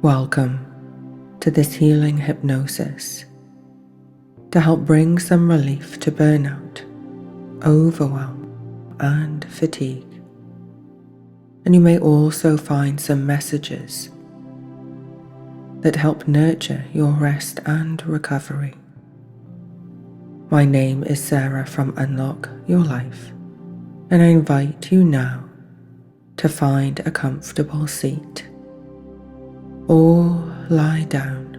Welcome to this healing hypnosis to help bring some relief to burnout, overwhelm, and fatigue. And you may also find some messages that help nurture your rest and recovery. My name is Sarah from Unlock Your Life, and I invite you now to find a comfortable seat or lie down.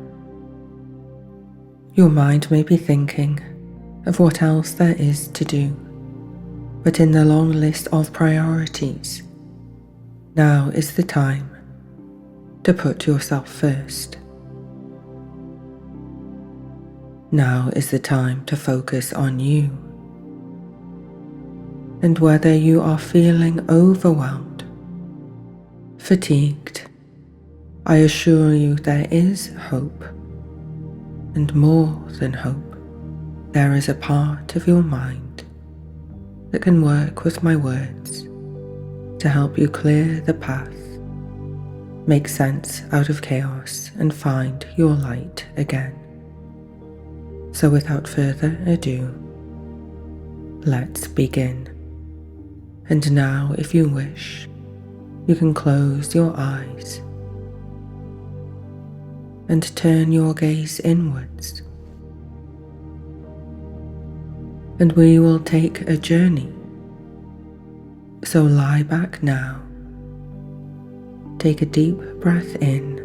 Your mind may be thinking of what else there is to do, but in the long list of priorities, now is the time to put yourself first. Now is the time to focus on you. And whether you are feeling overwhelmed, fatigued, I assure you there is hope, and more than hope, there is a part of your mind that can work with my words to help you clear the path, make sense out of chaos, and find your light again. So without further ado, let's begin. And now, if you wish, you can close your eyes and turn your gaze inwards. And we will take a journey. So lie back now. Take a deep breath in.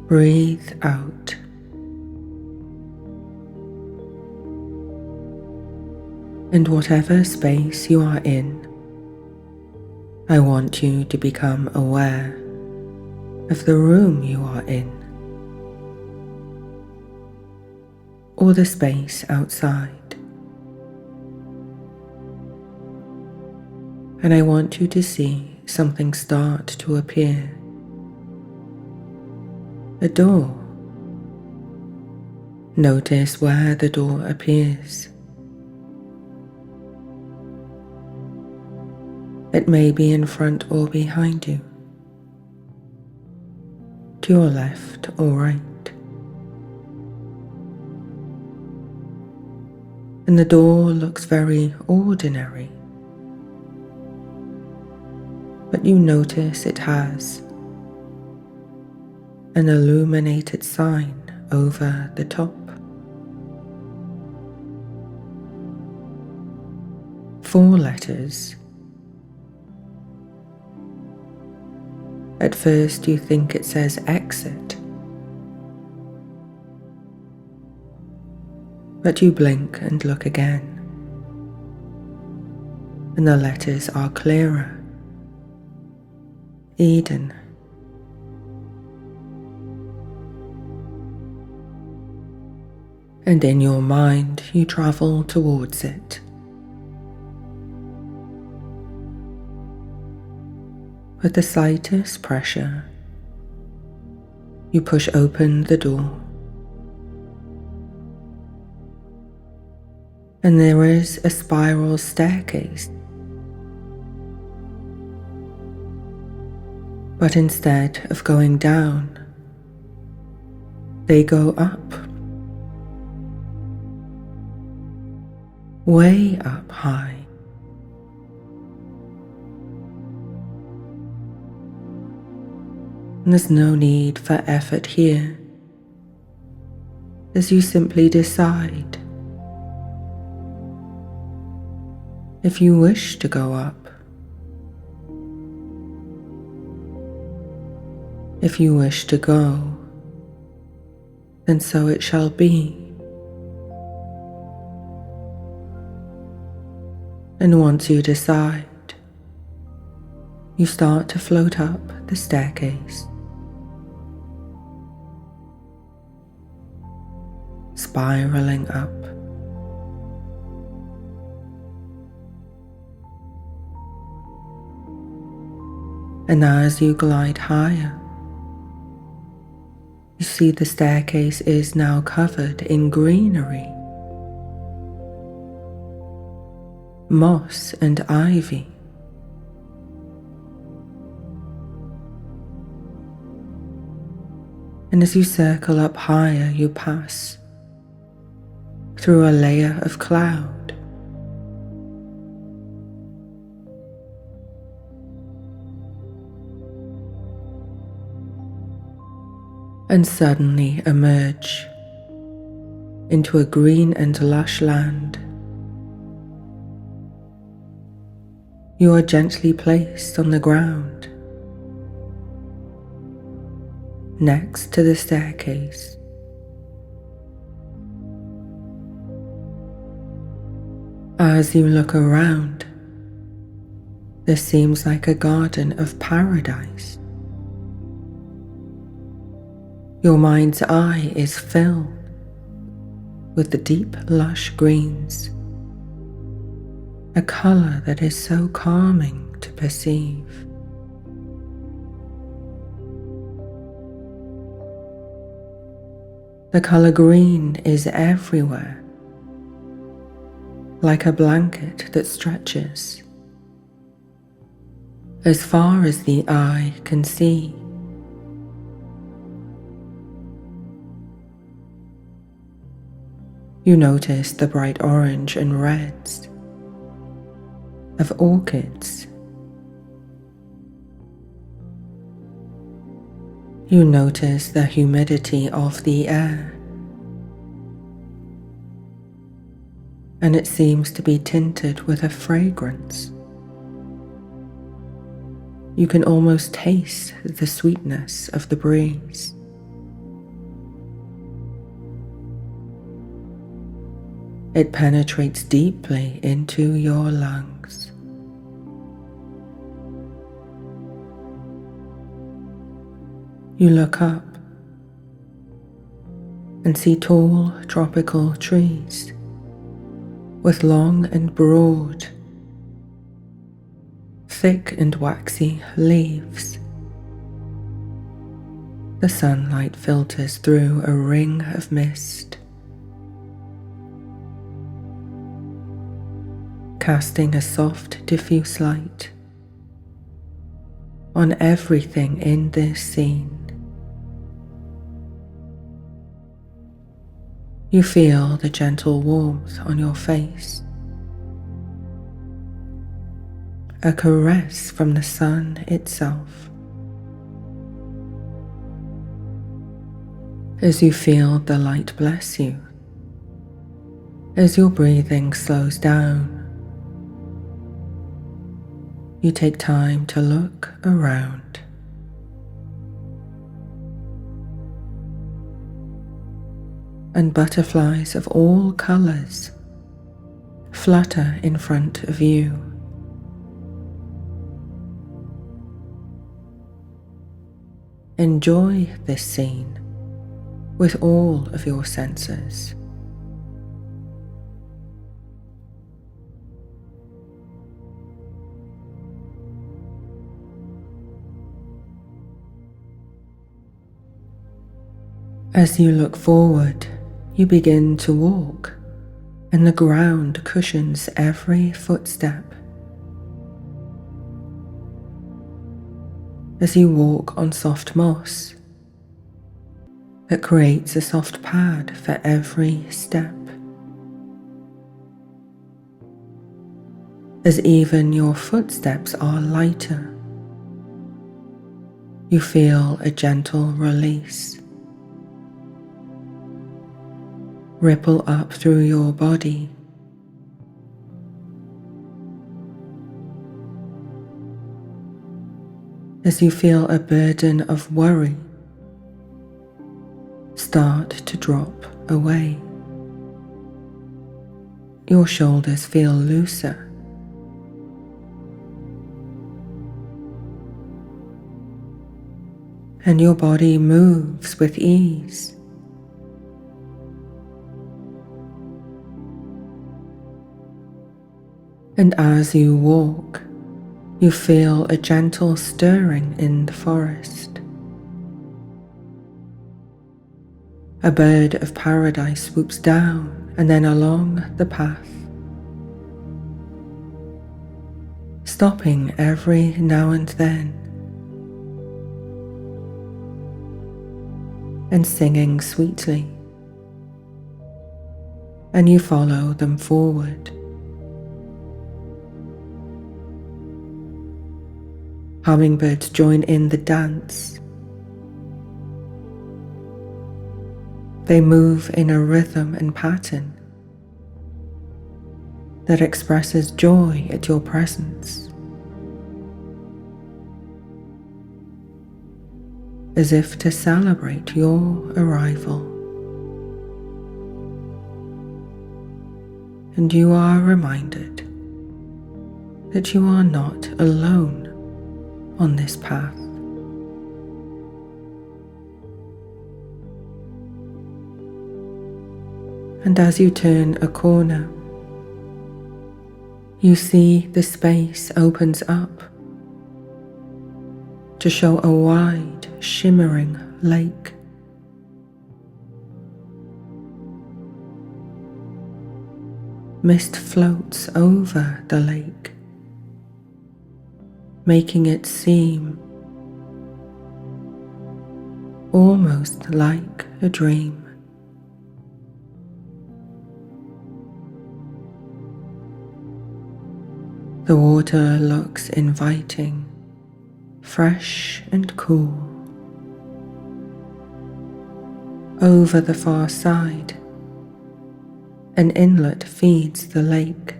Breathe out. And whatever space you are in, I want you to become aware of the room you are in, or the space outside. And I want you to see something start to appear. A door. Notice where the door appears. It may be in front or behind you, to your left or right. And the door looks very ordinary, but you notice it has an illuminated sign over the top. 4 letters. At first you think it says exit, but you blink and look again, and the letters are clearer. Eden. And in your mind you travel towards it. With the slightest pressure, you push open the door, and there is a spiral staircase. But instead of going down, they go up, way up high. And there's no need for effort here, as you simply decide if you wish to go up. If you wish to go, then so it shall be. And once you decide, you start to float up the staircase, spiraling up. And as you glide higher, you see the staircase is now covered in greenery, moss and ivy. And as you circle up higher, you pass through a layer of cloud. And suddenly emerge into a green and lush land. You are gently placed on the ground next to the staircase. As you look around, this seems like a garden of paradise. Your mind's eye is filled with the deep, lush greens, a colour that is so calming to perceive. The colour green is everywhere, like a blanket that stretches as far as the eye can see. You notice the bright orange and reds of orchids. You notice the humidity of the air, and it seems to be tinted with a fragrance. You can almost taste the sweetness of the breeze. It penetrates deeply into your lungs. You look up and see tall tropical trees with long and broad, thick and waxy leaves. The sunlight filters through a ring of mist, casting a soft, diffuse light on everything in this scene. You feel the gentle warmth on your face, a caress from the sun itself. As you feel the light bless you, as your breathing slows down, you take time to look around. And butterflies of all colours flutter in front of you. Enjoy this scene with all of your senses. As you look forward, you begin to walk, and the ground cushions every footstep. As you walk on soft moss that creates a soft pad for every step. As even your footsteps are lighter, you feel a gentle release ripple up through your body. As you feel a burden of worry start to drop away. Your shoulders feel looser. And your body moves with ease. And as you walk, you feel a gentle stirring in the forest. A bird of paradise swoops down and then along the path, stopping every now and then and singing sweetly, and you follow them forward. Hummingbirds join in the dance. They move in a rhythm and pattern that expresses joy at your presence, as if to celebrate your arrival. And you are reminded that you are not alone on this path. And as you turn a corner, you see the space opens up to show a wide, shimmering lake. Mist floats over the lake, making it seem almost like a dream. The water looks inviting, fresh and cool. Over the far side, an inlet feeds the lake.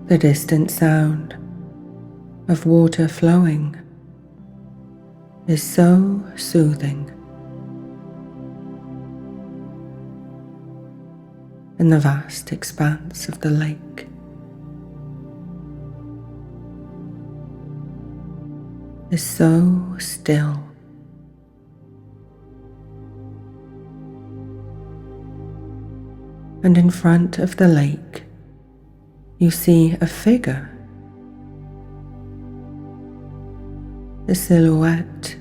The distant sound of water flowing is so soothing, and the vast expanse of the lake is so still. And in front of the lake, you see a figure, a silhouette.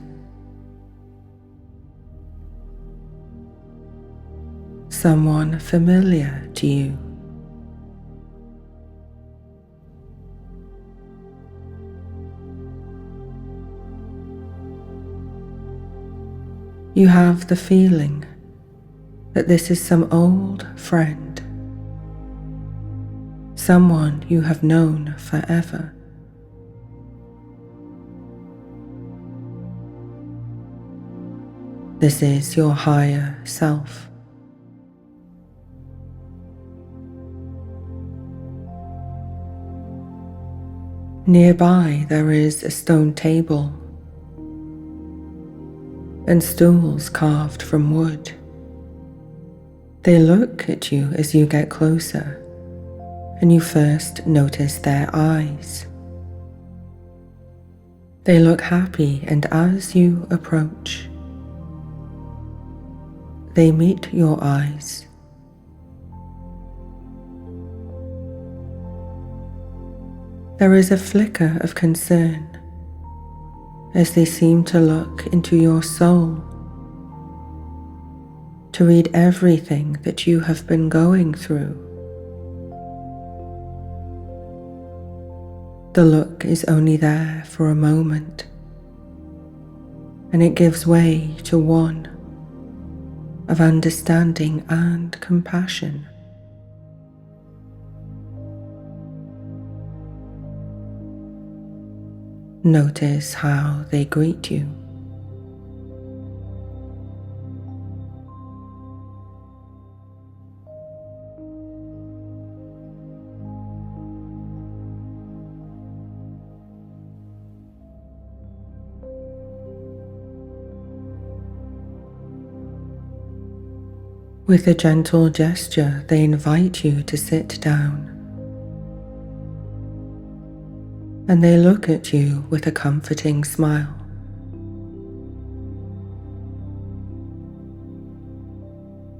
Someone familiar to you. You have the feeling that this is some old friend, someone you have known forever. This is your higher self. Nearby there is a stone table and stools carved from wood. They look at you as you get closer, and you first notice their eyes. They look happy, and as you approach, they meet your eyes. There is a flicker of concern as they seem to look into your soul, to read everything that you have been going through. The look is only there for a moment, and it gives way to one of understanding and compassion. Notice how they greet you. With a gentle gesture, they invite you to sit down, and they look at you with a comforting smile.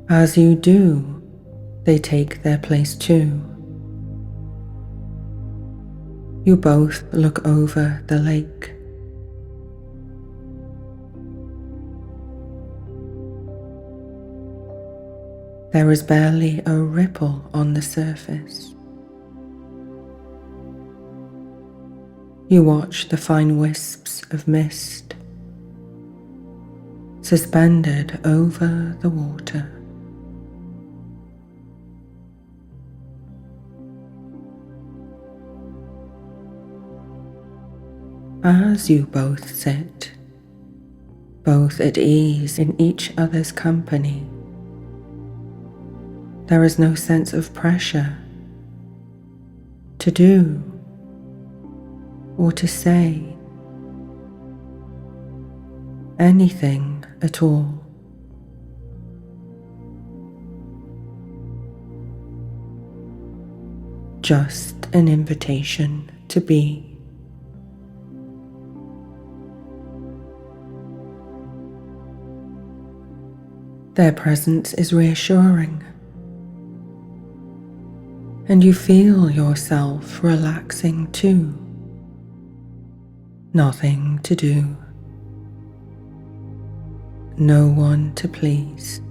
As you do, they take their place too. You both look over the lake. There is barely a ripple on the surface. You watch the fine wisps of mist suspended over the water. As you both sit, both at ease in each other's company, there is no sense of pressure to do or to say anything at all. Just an invitation to be. Their presence is reassuring, and you feel yourself relaxing too. Nothing to do, no one to please,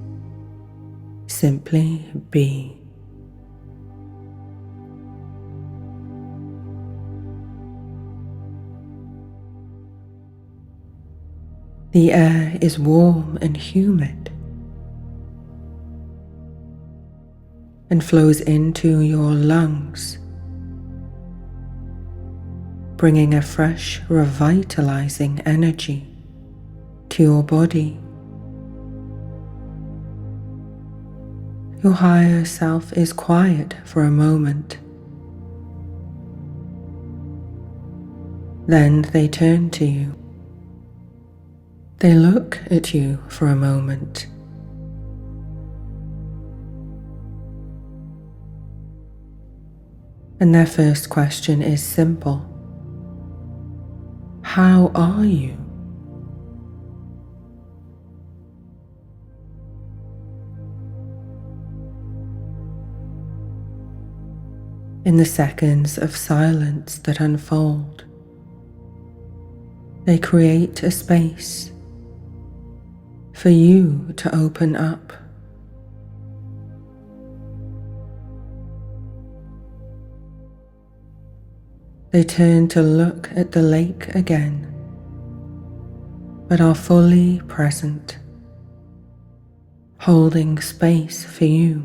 simply be. The air is warm and humid and flows into your lungs, bringing a fresh, revitalizing energy to your body. Your higher self is quiet for a moment. Then they turn to you. They look at you for a moment. And their first question is simple. How are you? In the seconds of silence that unfold, they create a space for you to open up. They turn to look at the lake again, but are fully present, holding space for you.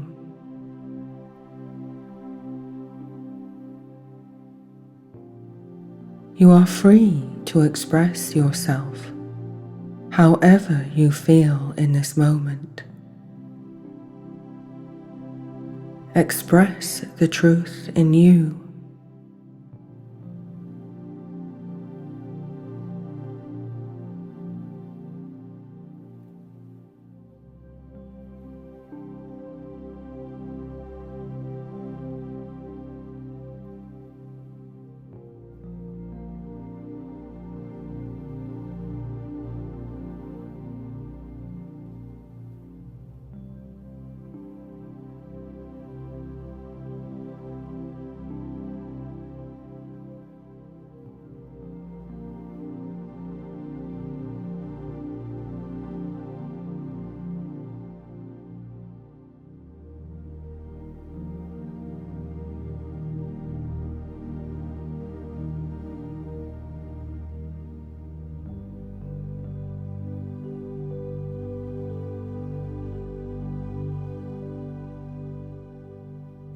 You are free to express yourself however you feel in this moment. Express the truth in you.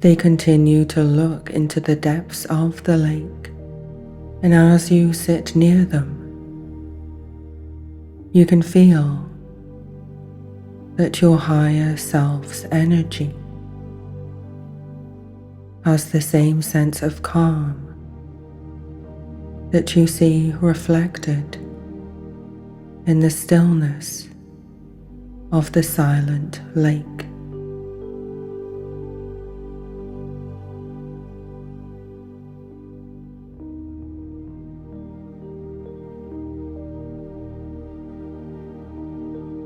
They continue to look into the depths of the lake, and as you sit near them, you can feel that your higher self's energy has the same sense of calm that you see reflected in the stillness of the silent lake.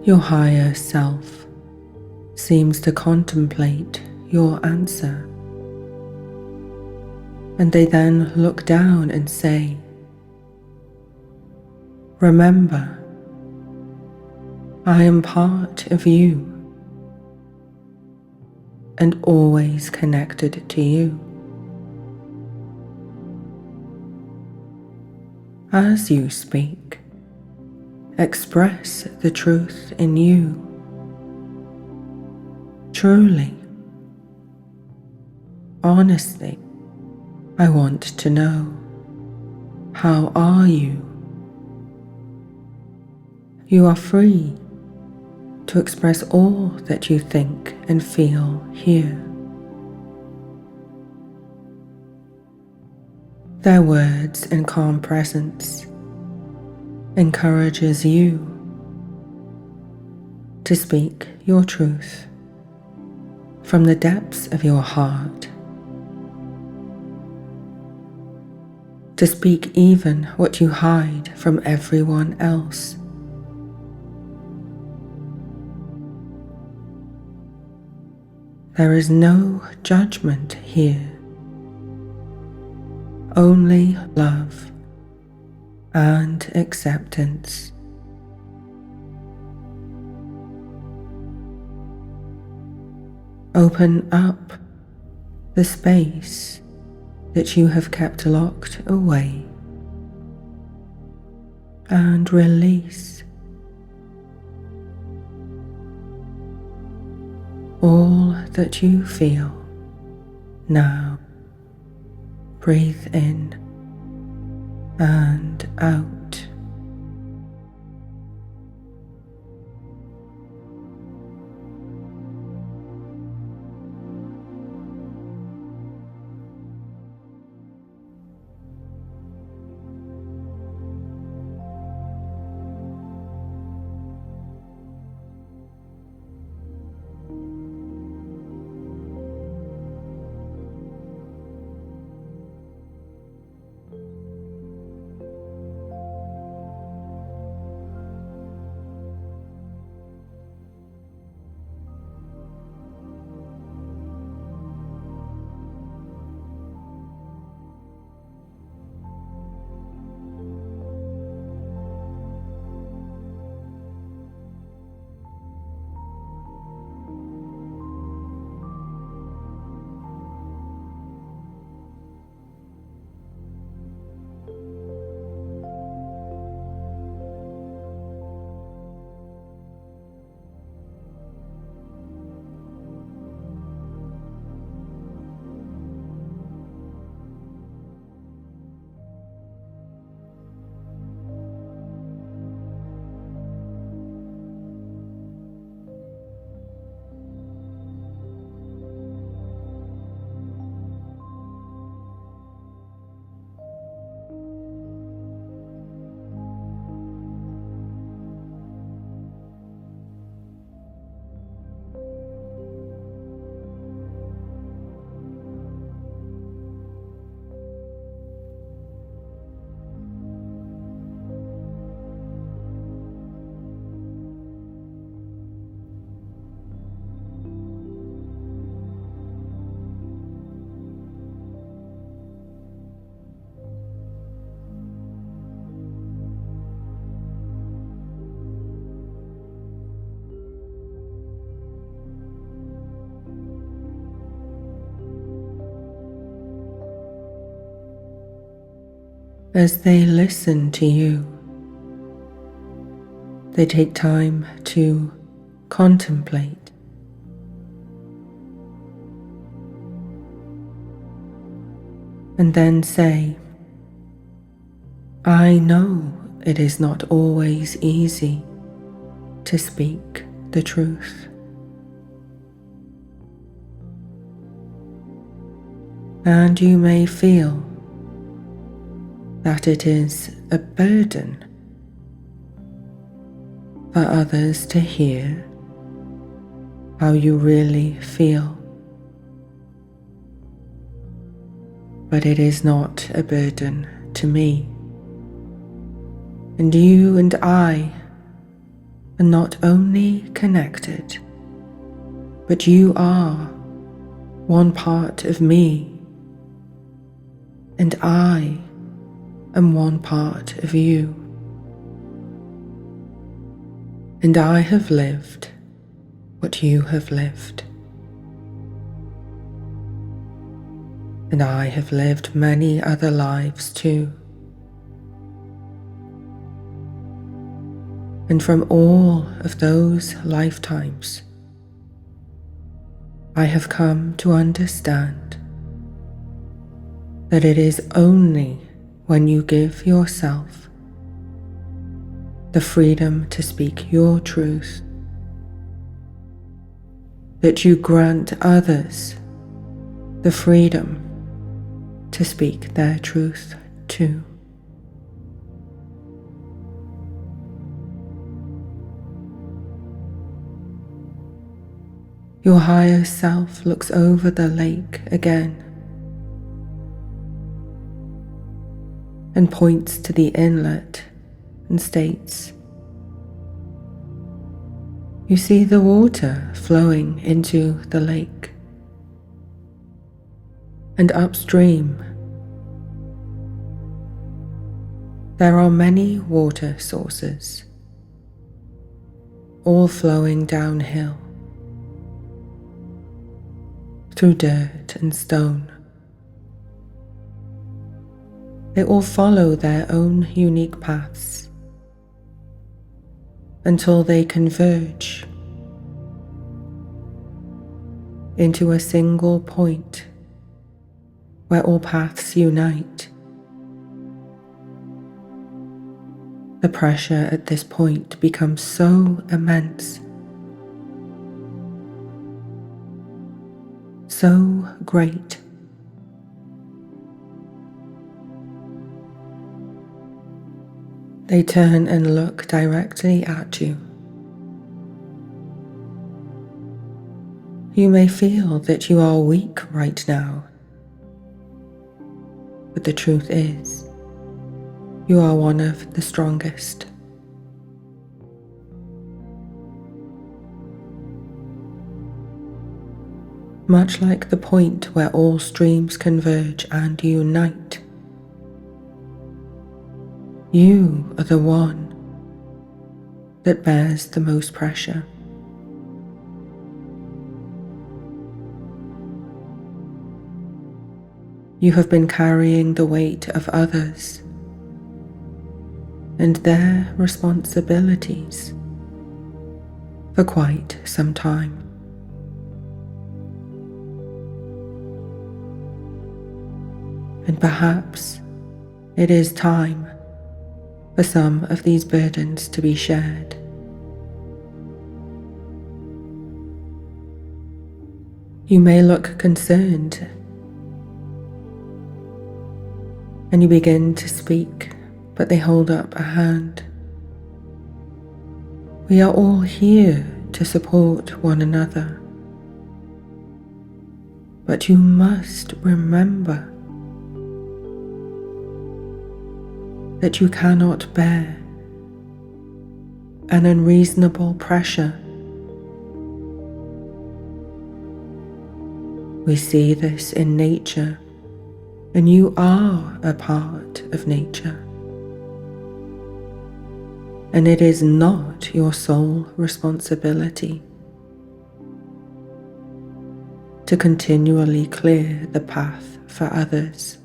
Your higher self seems to contemplate your answer, and they then look down and say, "Remember, I am part of you and always connected to you." As you speak, express the truth in you. Truly, honestly, I want to know, how are you? You are free to express all that you think and feel here. Their words and calm presence encourages you to speak your truth from the depths of your heart, to speak even what you hide from everyone else. There is no judgment here, only love and acceptance. Open up the space that you have kept locked away and release all that you feel now. Breathe in and out. As they listen to you, they take time to contemplate, and then say, I know it is not always easy to speak the truth. And you may feel that it is a burden for others to hear how you really feel. But it is not a burden to me. And you and I are not only connected, but you are one part of me, and I am one part of you. And I have lived what you have lived. And I have lived many other lives too. And from all of those lifetimes, I have come to understand that it is only when you give yourself the freedom to speak your truth that you grant others the freedom to speak their truth too. Your higher self looks over the lake again and points to the inlet and states, "You see the water flowing into the lake, and upstream there are many water sources, all flowing downhill through dirt and stone. They all follow their own unique paths until they converge into a single point where all paths unite. The pressure at this point becomes so immense, so great, they turn and look directly at you. You may feel that you are weak right now, but the truth is, you are one of the strongest. Much like the point where all streams converge and unite, you are the one that bears the most pressure. You have been carrying the weight of others and their responsibilities for quite some time. And perhaps it is time for some of these burdens to be shared. You may look concerned, and you begin to speak, but they hold up a hand. We are all here to support one another, but you must remember that you cannot bear an unreasonable pressure. We see this in nature, and you are a part of nature. And it is not your sole responsibility to continually clear the path for others.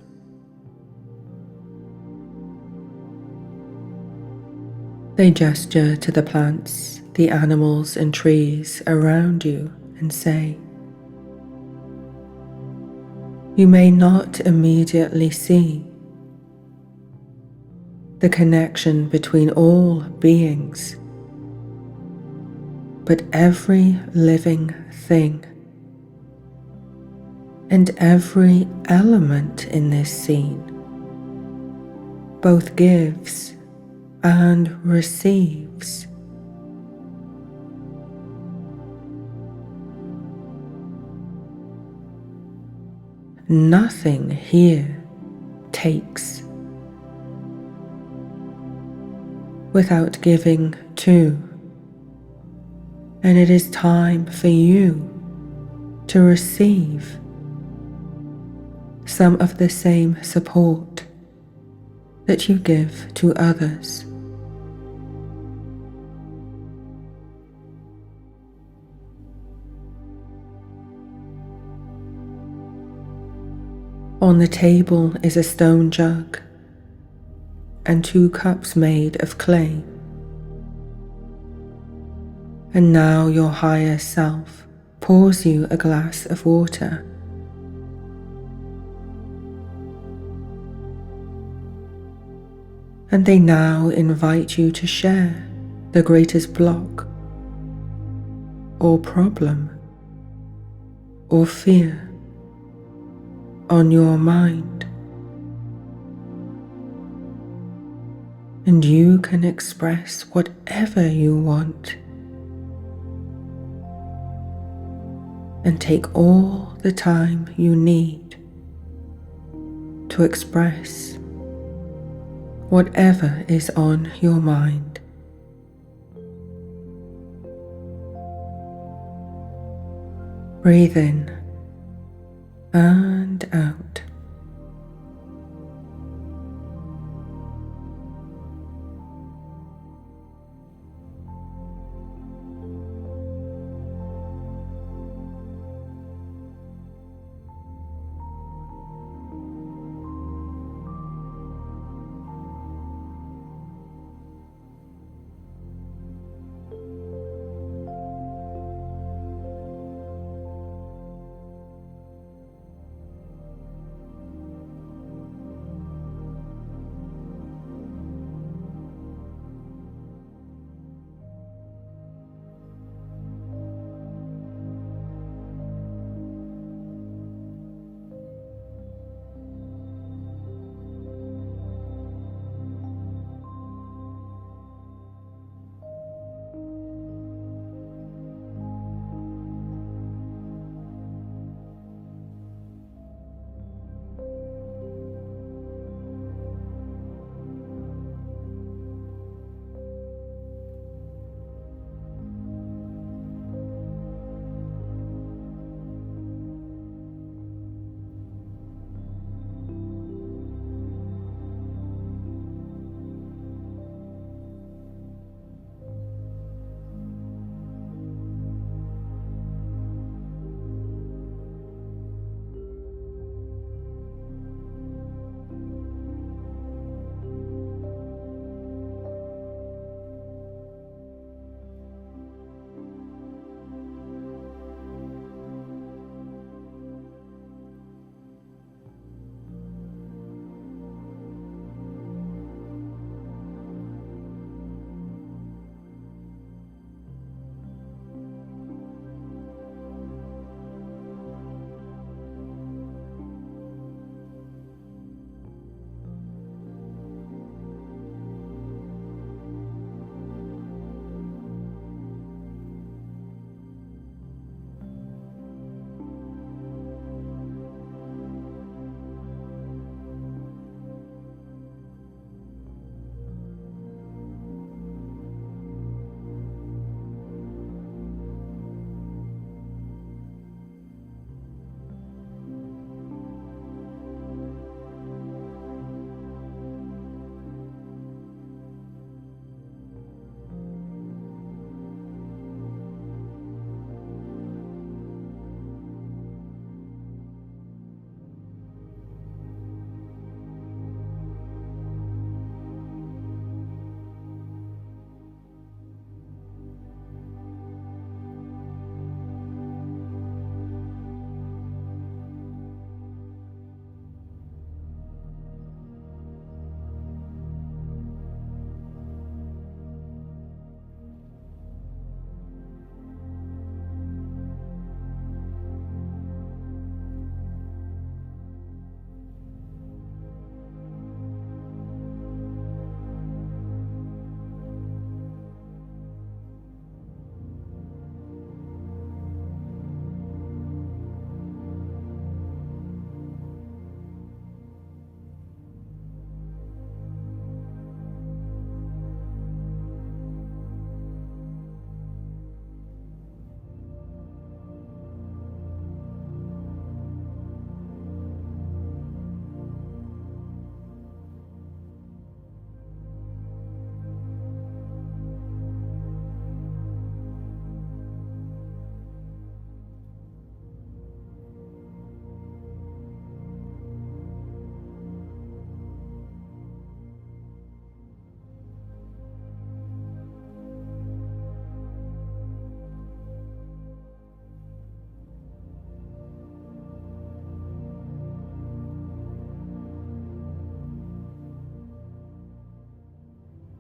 They gesture to the plants, the animals and trees around you and say, "You may not immediately see the connection between all beings, but every living thing and every element in this scene both gives and receives. Nothing here takes without giving too, and it is time for you to receive some of the same support that you give to others. On the table is a stone jug and 2 cups made of clay. And now your higher self pours you a glass of water. And they now invite you to share the greatest block or problem or fear on your mind. And you can express whatever you want and take all the time you need to express whatever is on your mind. Breathe in and out.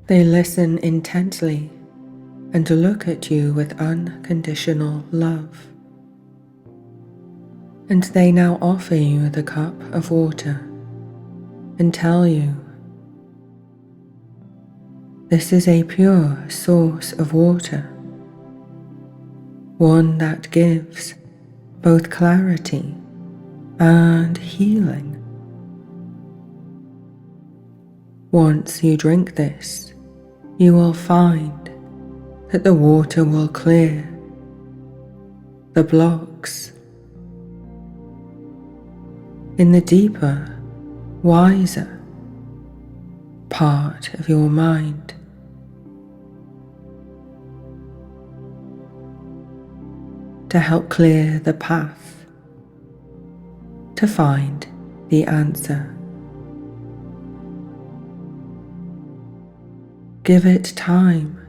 They listen intently and look at you with unconditional love. And they now offer you the cup of water and tell you, this is a pure source of water, one that gives both clarity and healing. Once you drink this, you will find that the water will clear the blocks in the deeper, wiser part of your mind. To help clear the path to find the answer. Give it time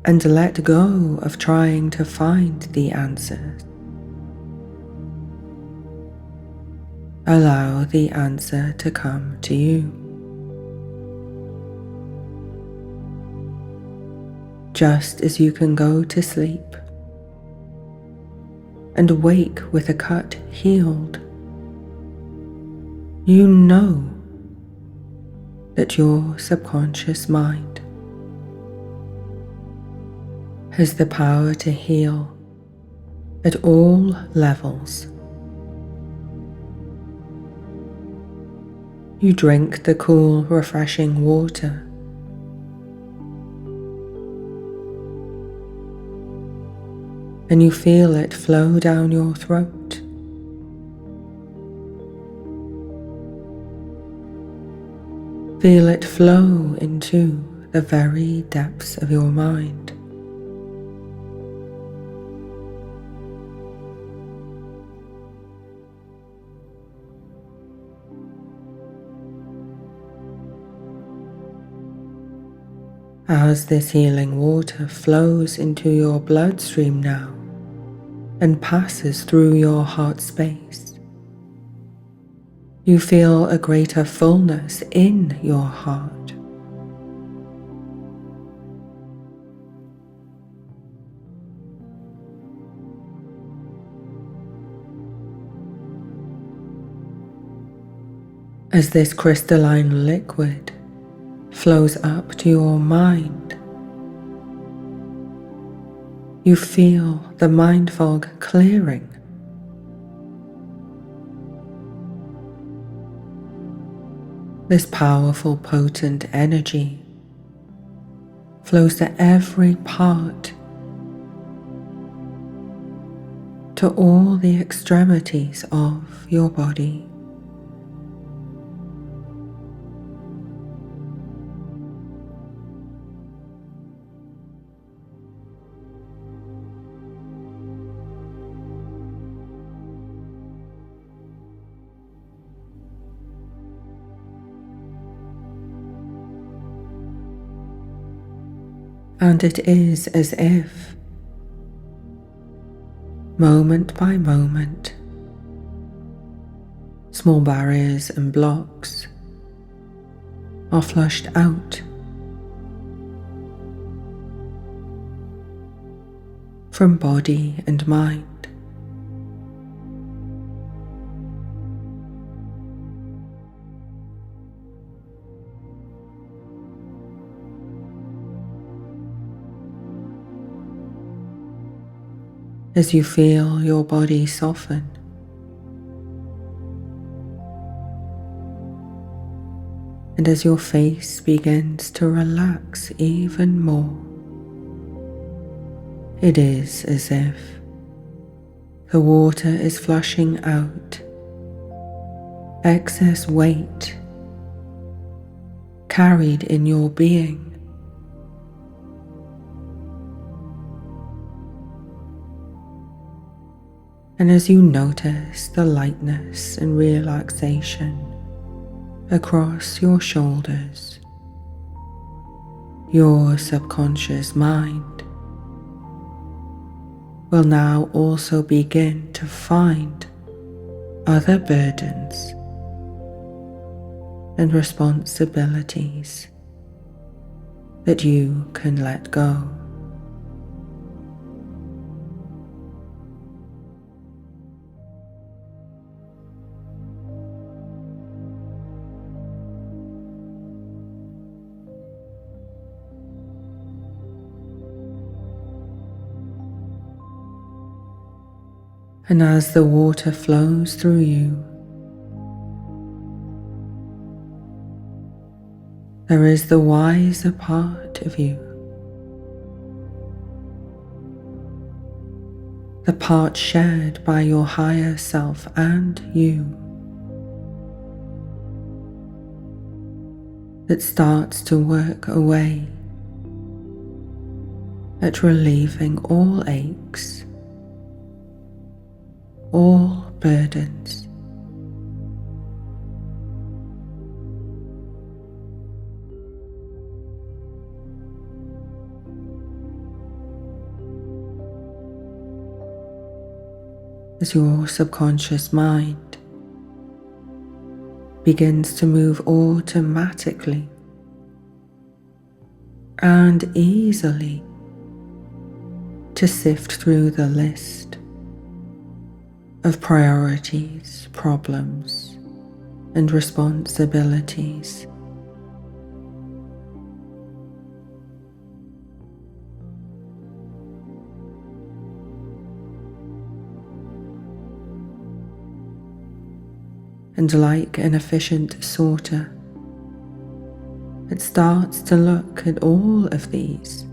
and let go of trying to find the answers. Allow the answer to come to you. Just as you can go to sleep and wake with a cut healed, you know that your subconscious mind has the power to heal at all levels. You drink the cool, refreshing water. And you feel it flow down your throat. Feel it flow into the very depths of your mind. As this healing water flows into your bloodstream now and passes through your heart space, you feel a greater fullness in your heart. As this crystalline liquid flows up to your mind, you feel the mind fog clearing. This powerful, potent energy flows to every part, to all the extremities of your body. And it is as if, moment by moment, small barriers and blocks are flushed out from body and mind. As you feel your body soften, and as your face begins to relax even more, it is as if the water is flushing out excess weight carried in your being. And as you notice the lightness and relaxation across your shoulders, your subconscious mind will now also begin to find other burdens and responsibilities that you can let go. And as the water flows through you, there is the wiser part of you, the part shared by your higher self and you, that starts to work away at relieving all aches, all burdens. As your subconscious mind begins to move automatically and easily to sift through the list of priorities, problems, and responsibilities. And like an efficient sorter, it starts to look at all of these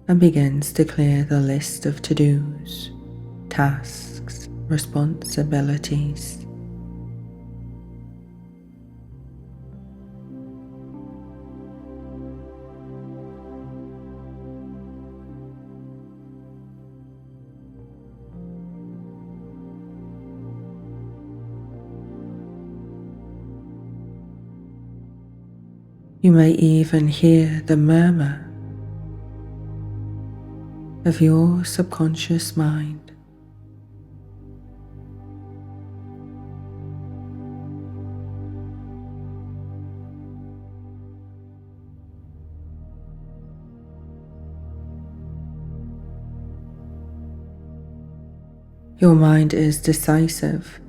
and begins to clear the list of to-dos, tasks, responsibilities. You may even hear the murmur of your subconscious mind. Your mind is decisive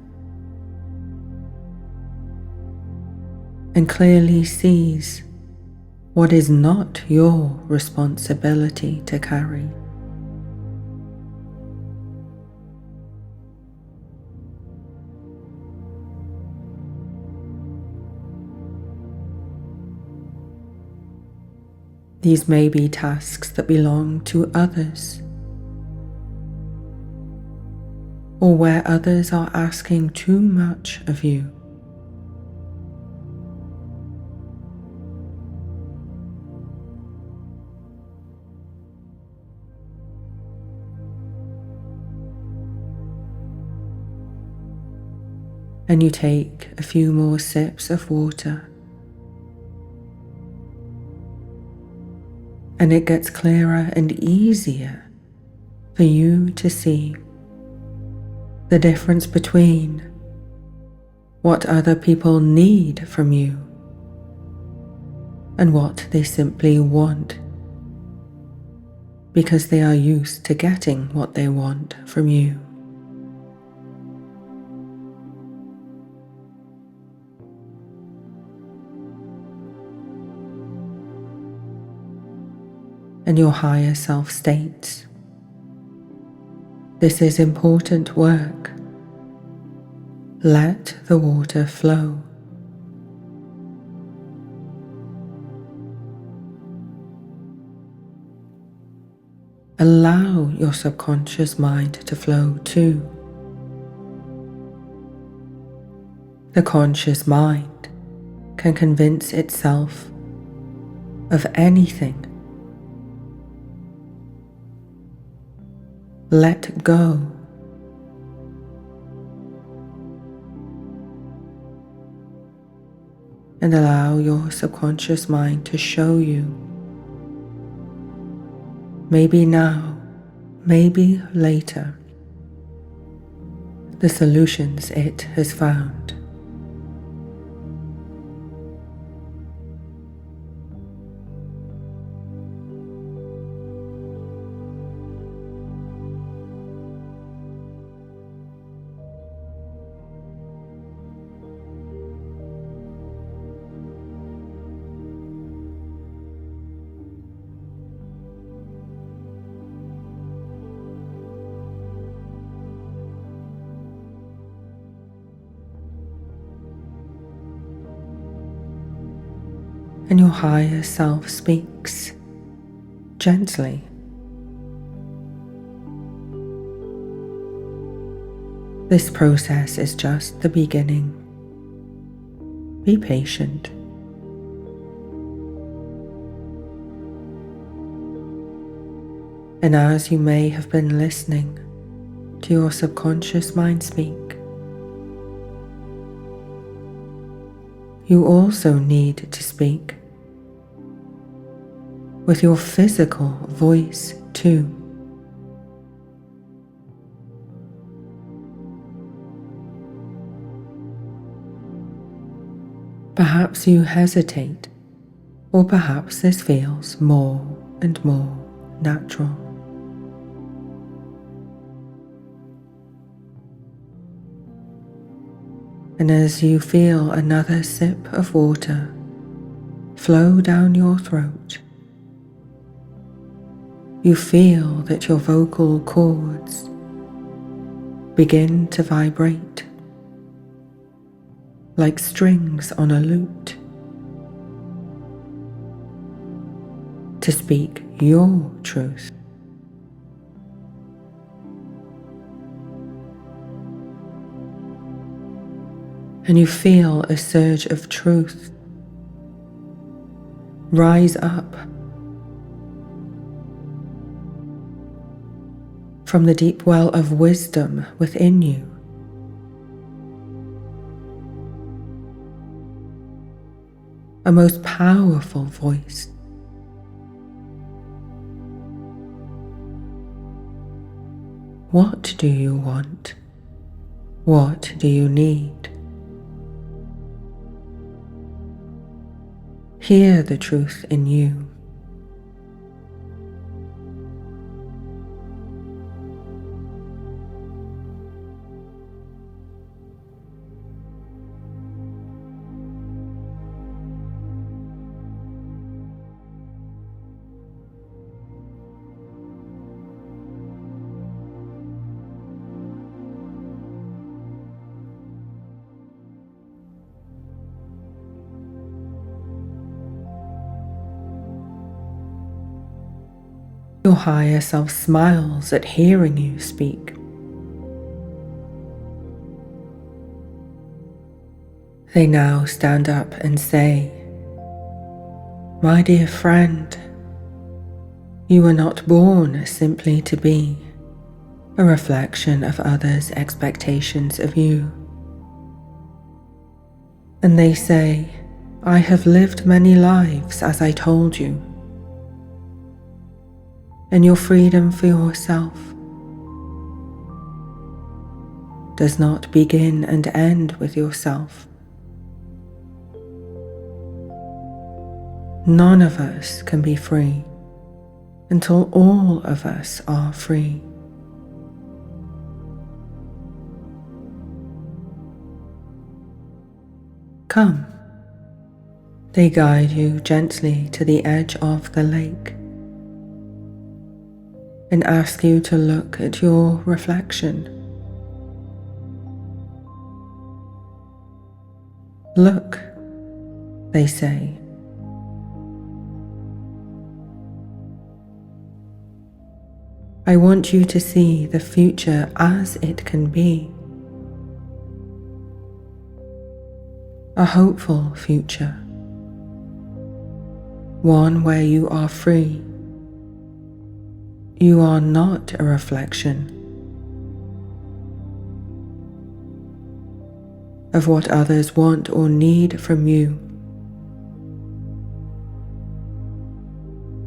and clearly sees what is not your responsibility to carry. These may be tasks that belong to others, or where others are asking too much of you. And you take a few more sips of water, and it gets clearer and easier for you to see the difference between what other people need from you and what they simply want, because they are used to getting what they want from you. And your higher self states, "This is important work. Let the water flow." Allow your subconscious mind to flow too. The conscious mind can convince itself of anything. Let go. And allow your subconscious mind to show you, maybe now, maybe later, the solutions it has found. and your higher self speaks gently. This process is just the beginning. Be patient. And as you may have been listening to your subconscious mind speak, you also need to speak with your physical voice too. Perhaps you hesitate, or perhaps this feels more and more natural. And as you feel another sip of water flow down your throat, you feel that your vocal cords begin to vibrate like strings on a lute, to speak your truth. And you feel a surge of truth rise up from the deep well of wisdom within you. A most powerful voice. What do you want? What do you need? Hear the truth in you. Your higher self smiles at hearing you speak. They now stand up and say, "My dear friend, you were not born simply to be a reflection of others' expectations of you." And they say, "I have lived many lives as I told you. And your freedom for yourself does not begin and end with yourself. None of us can be free until all of us are free. Come." They guide you gently to the edge of the lake and ask you to look at your reflection. "Look," they say. "I want you to see the future as it can be. A hopeful future. One where you are free. You are not a reflection of what others want or need from you,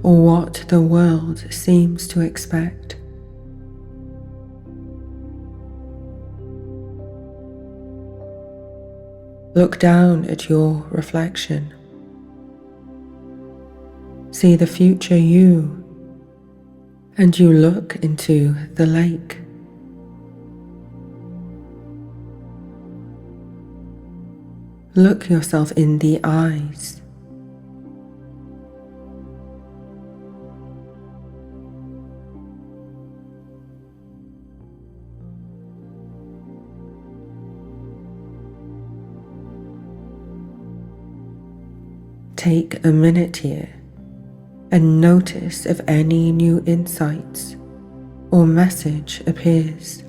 or what the world seems to expect. Look down at your reflection. See the future you, and you look into the lake. Look yourself in the eyes. take a minute here and notice if any new insights or message appears.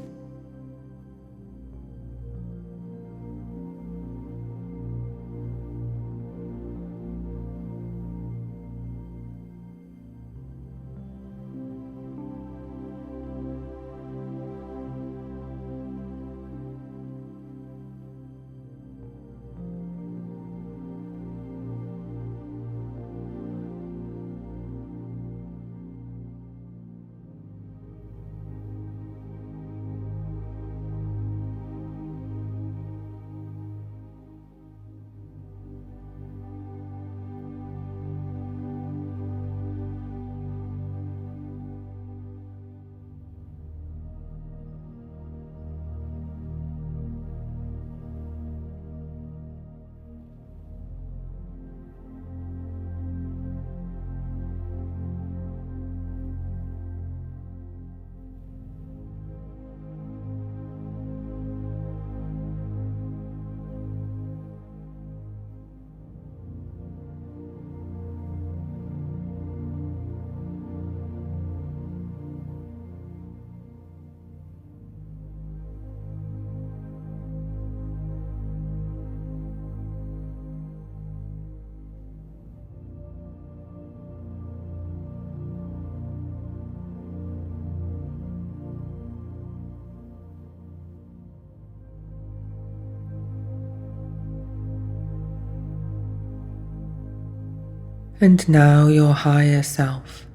And now your higher self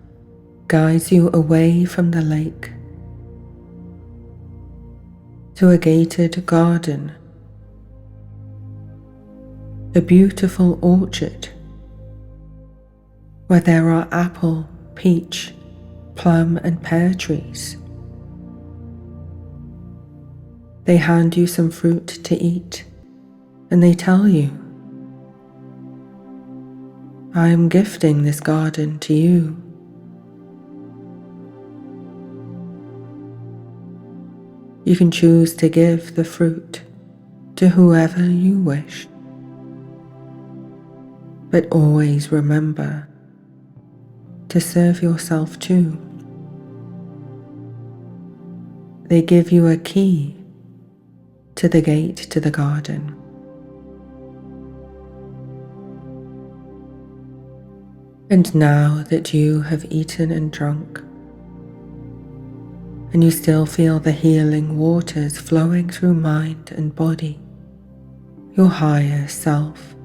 guides you away from the lake to a gated garden, a beautiful orchard where there are apple, peach, plum and pear trees. They hand you some fruit to eat and they tell you, I am gifting this garden to you. You can choose to give the fruit to whoever you wish, but always remember to serve yourself too. They give you a key to the gate to the garden. And now that you have eaten and drunk, and you still feel the healing waters flowing through mind and body, your higher self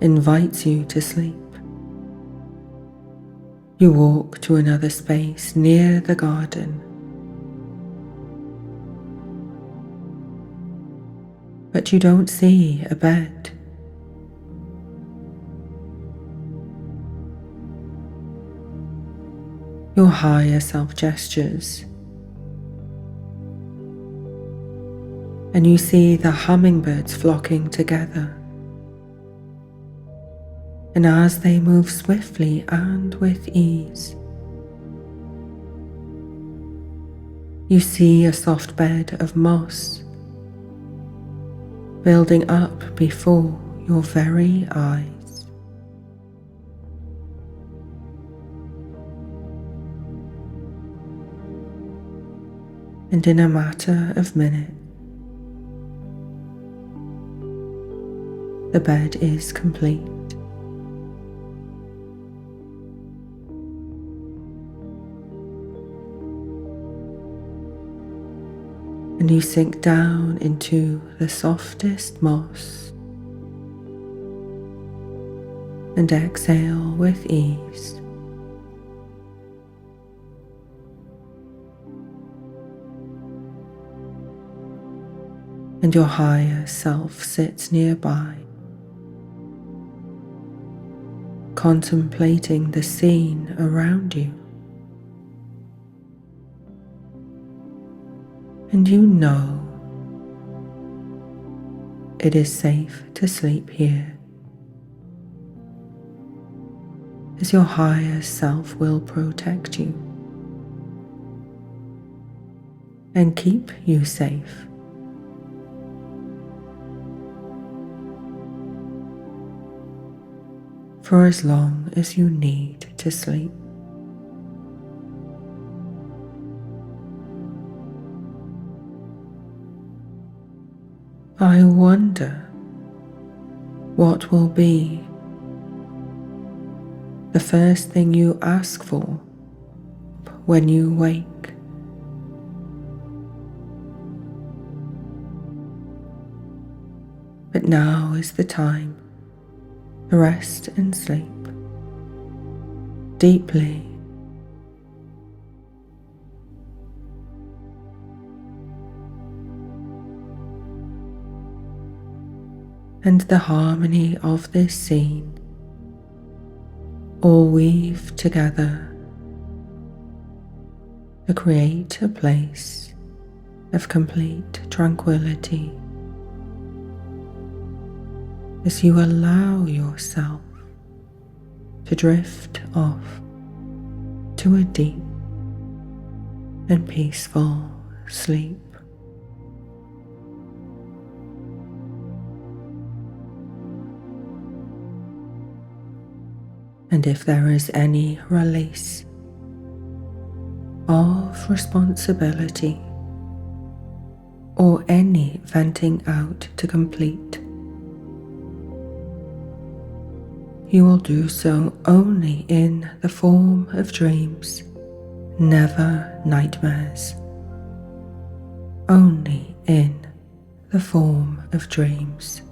invites you to sleep. You walk to another space near the garden, but you don't see a bed. Your higher self gestures, and you see the hummingbirds flocking together. And as they move swiftly and with ease, you see a soft bed of moss building up before your very eyes. And in a matter of minutes, the bed is complete. And you sink down into the softest moss and exhale with ease. And your higher self sits nearby, contemplating the scene around you. And you know it is safe to sleep here, as your higher self will protect you and keep you safe. for as long as you need to sleep. I wonder what will be the first thing you ask for when you wake. But now is the time to rest and sleep deeply. And the harmony of this scene all weave together to create a place of complete tranquility as you allow yourself to drift off to a deep and peaceful sleep. And if there is any release of responsibility or any venting out to complete, you will do so only in the form of dreams, never nightmares. Only in the form of dreams.